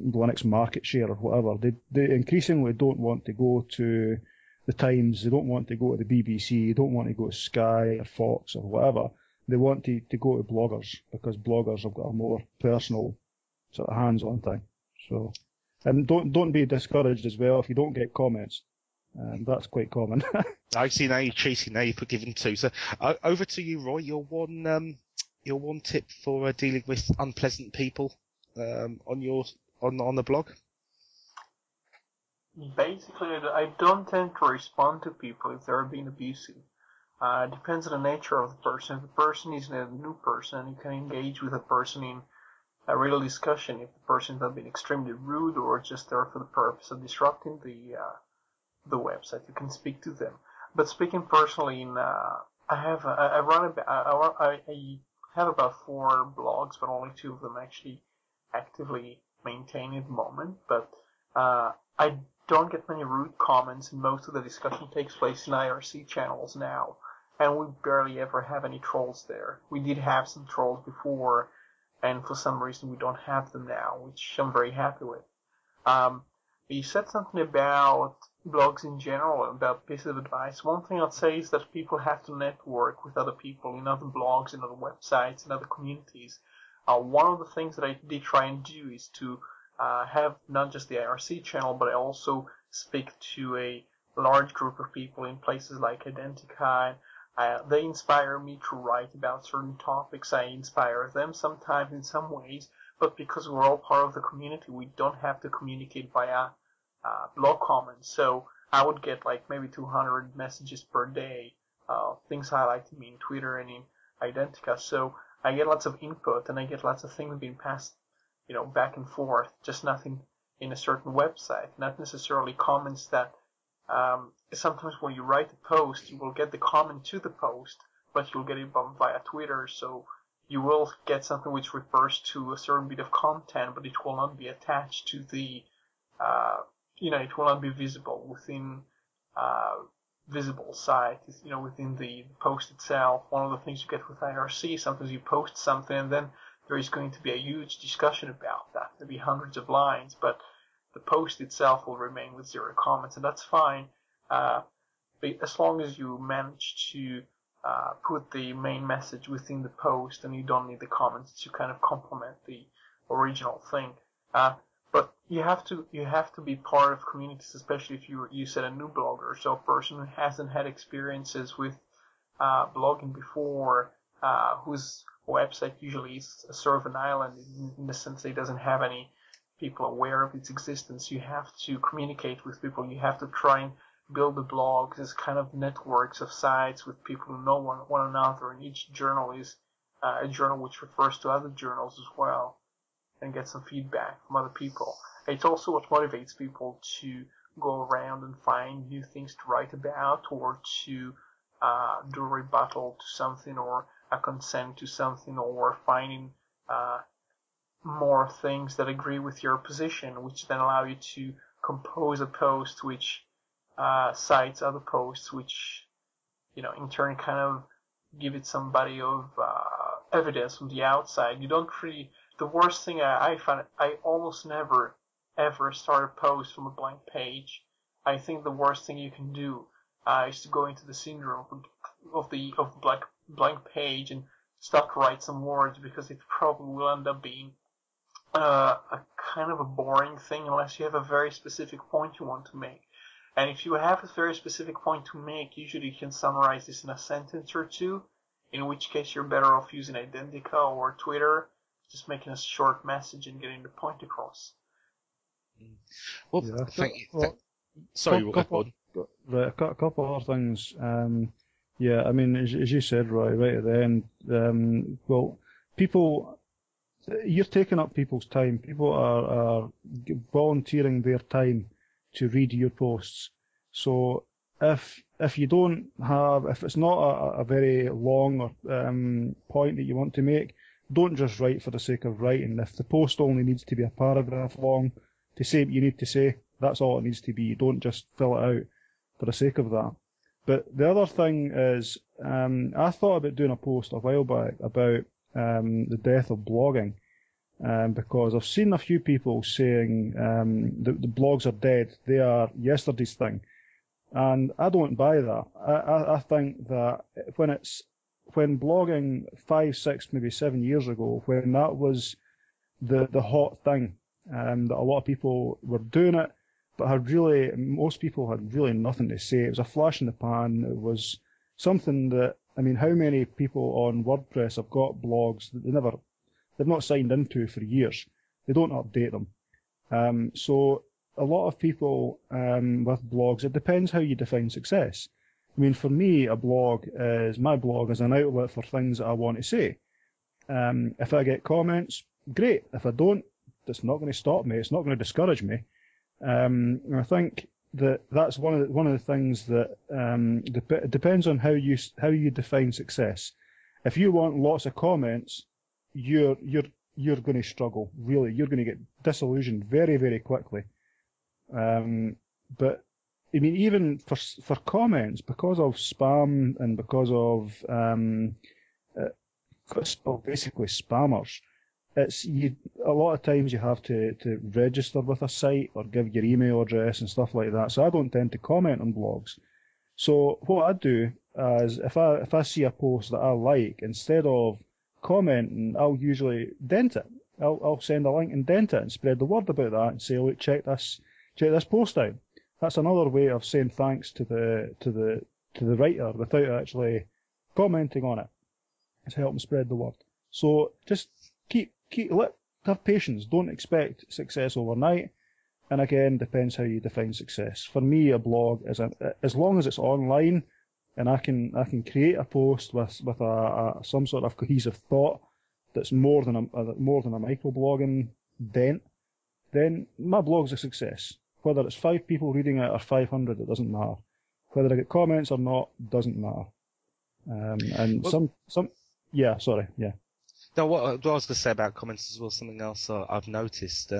Linux market share or whatever. They increasingly don't want to go to the Times, they don't want to go to the BBC, they don't want to go to Sky or Fox or whatever. They want to go to bloggers, because bloggers have got a more personal sort of hands-on thing. So, and don't be discouraged as well if you don't get comments. That's quite common. I see now you're chasing, now you're forgiven too. So over to you, Roy. Your one tip for dealing with unpleasant people on the blog. Basically, I don't tend to respond to people if they're being abusive. It depends on the nature of the person. If the person is a new person, you can engage with a person in a real discussion. If the person has been extremely rude or just there for the purpose of disrupting the website, you can speak to them. But speaking personally, I have about 4 blogs, but only 2 of them actually actively maintained at the moment. But I don't get many rude comments, and most of the discussion takes place in IRC channels now. And we barely ever have any trolls there. We did have some trolls before, and for some reason we don't have them now, which I'm very happy with. You said something about blogs in general, about pieces of advice. One thing I'd say is that people have to network with other people in other blogs, in other websites, in other communities. One of the things that I did try and do is to have not just the IRC channel, but I also speak to a large group of people in places like Identica. They inspire me to write about certain topics. I inspire them sometimes in some ways, but because we're all part of the community, we don't have to communicate via blog comments. So I would get like maybe 200 messages per day, things highlighting me in Twitter and in Identica. So I get lots of input, and I get lots of things being passed, back and forth, just nothing in a certain website, not necessarily comments that, sometimes when you write a post, you will get the comment to the post, but you'll get it via Twitter, so you will get something which refers to a certain bit of content, but it will not be attached to the, it will not be visible within, visible site, within the post itself. One of the things you get with IRC, sometimes you post something and then there is going to be a huge discussion about that. There'll be hundreds of lines, but the post itself will remain with 0 comments, and that's fine, as long as you manage to put the main message within the post and you don't need the comments to kind of complement the original thing. But you have to be part of communities, especially if you said a new blogger, so a person who hasn't had experiences with blogging before, whose website usually is sort of an island in the sense that it doesn't have any people aware of its existence. You have to communicate with people. You have to try and build the blogs as kind of networks of sites with people who know one another, and each journal is a journal which refers to other journals as well, and get some feedback from other people. It's also what motivates people to go around and find new things to write about, or to do a rebuttal to something, or a consent to something, or finding more things that agree with your position, which then allow you to compose a post which cites other posts, which, in turn kind of give it some body of evidence from the outside. You don't really, the worst thing I find, I almost never ever start a post from a blank page. I think the worst thing you can do is to go into the syndrome of the blank page and start to write some words, because it probably will end up being a kind of a boring thing unless you have a very specific point you want to make. And if you have a very specific point to make, usually you can summarize this in a sentence or two, in which case you're better off using Identica or Twitter, just making a short message and getting the point across. Well, Yeah, thank you. Sorry, a couple other things. I mean, as you said, Roy, right at the end, people, you're taking up people's time. People are volunteering their time to read your posts. So if you don't have, if it's not a very long point that you want to make, don't just write for the sake of writing. If the post only needs to be a paragraph long to say what you need to say, that's all it needs to be. You don't just fill it out for the sake of that. But the other thing is, I thought about doing a post a while back about the death of blogging, because I've seen a few people saying the blogs are dead. They are yesterday's thing. And I don't buy that. I think that when blogging 5, 6, maybe 7 years ago, when that was the hot thing, that a lot of people were doing it, but most people had really nothing to say. It was a flash in the pan. It was something that, I mean, how many people on WordPress have got blogs that they've not signed into for years? They don't update them. So a lot of people with blogs, it depends how you define success. I mean, for me, my blog is an outlet for things that I want to say. If I get comments, great. If I don't, it's not going to stop me. It's not going to discourage me. And I think that's one of the things that it depends on how you define success. If you want lots of comments, you're going to struggle. Really, you're going to get disillusioned very, very quickly. But I mean, even for comments, because of spam and because of basically spammers, a lot of times you have to register with a site or give your email address and stuff like that. So I don't tend to comment on blogs. So what I do is if I see a post that I like, instead of commenting, I'll usually dent it. I'll send a link and dent it and spread the word about that and say, look, check this post out. That's another way of saying thanks to the writer without actually commenting on it. It's helping spread the word. So just have patience. Don't expect success overnight. And again, depends how you define success. For me, a blog is as long as it's online and I can create a post with some sort of cohesive thought that's more than a microblogging dent, then my blog's a success. Whether it's 5 people reading it or 500, it doesn't matter. Whether I get comments or not doesn't matter. Yeah. No, what I was going to say about comments as well, something else I've noticed.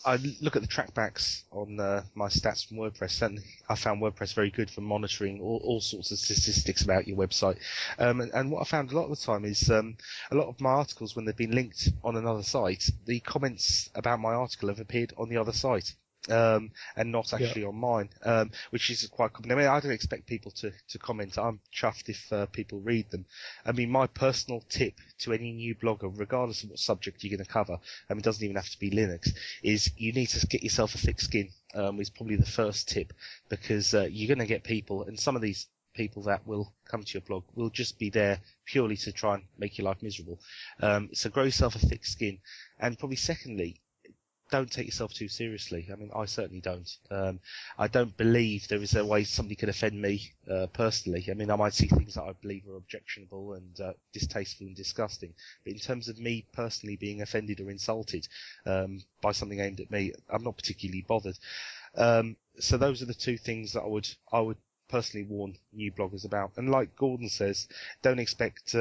I look at the trackbacks on my stats from WordPress. Certainly, I found WordPress very good for monitoring all sorts of statistics about your website. And what I found a lot of the time is a lot of my articles, when they've been linked on another site, the comments about my article have appeared on the other site. And not actually on mine, which is quite common. I mean, I don't expect people to comment. I'm chuffed if people read them. I mean, my personal tip to any new blogger, regardless of what subject you're going to cover, it doesn't even have to be Linux, is you need to get yourself a thick skin, is probably the first tip, because you're going to get people, and some of these people that will come to your blog will just be there purely to try and make your life miserable. So grow yourself a thick skin. And probably secondly, don't take yourself too seriously. I mean, I certainly don't. I don't believe there is a way somebody could offend me personally. I mean, I might see things that I believe are objectionable and distasteful and disgusting. But in terms of me personally being offended or insulted by something aimed at me, I'm not particularly bothered. So those are the two things that I would personally warn new bloggers about. And like Gordon says, don't expect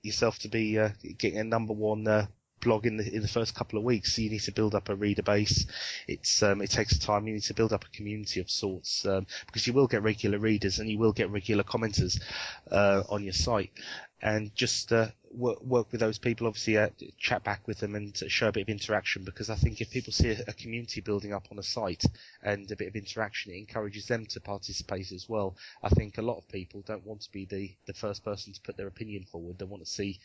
yourself to be getting a number one blog in the first couple of weeks. So you need to build up a reader base. It takes time. You need to build up a community of sorts, because you will get regular readers and you will get regular commenters on your site. And just work with those people, obviously chat back with them and show a bit of interaction, because I think if people see a community building up on a site and a bit of interaction, it encourages them to participate as well. I think a lot of people don't want to be the first person to put their opinion forward. They want to see,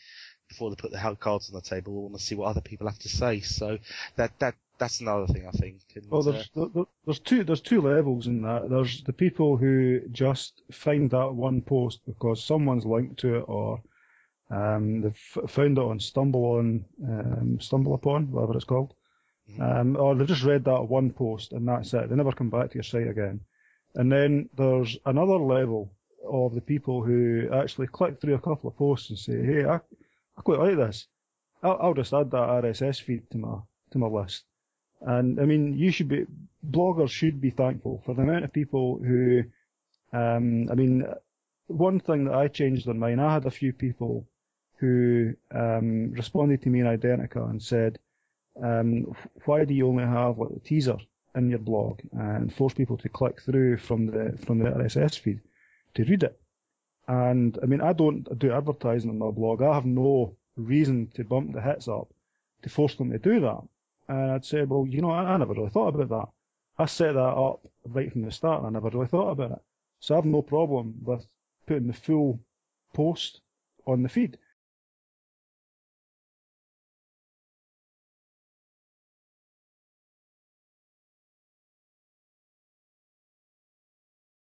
before they put the cards on the table, they want to see what other people have to say. So that's another thing, I think. And, well, there's two levels in that. There's the people who just find that one post because someone's linked to it, or they've found it on Stumble Upon, whatever it's called, or they've just read that one post and that's it. They never come back to your site again. And then there's another level of the people who actually click through a couple of posts and say, hey, I quite like this. I'll just add that RSS feed to my list. And I mean, bloggers should be thankful for the amount of people who, I mean, one thing that I changed on mine, I had a few people who responded to me in Identica and said, why do you only have like the teaser in your blog and force people to click through from the RSS feed to read it? And I mean, I don't do advertising on my blog. I have no reason to bump the hits up to force them to do that. And I'd say, well, I never really thought about that. I set that up right from the start, and I never really thought about it. So I have no problem with putting the full post on the feed.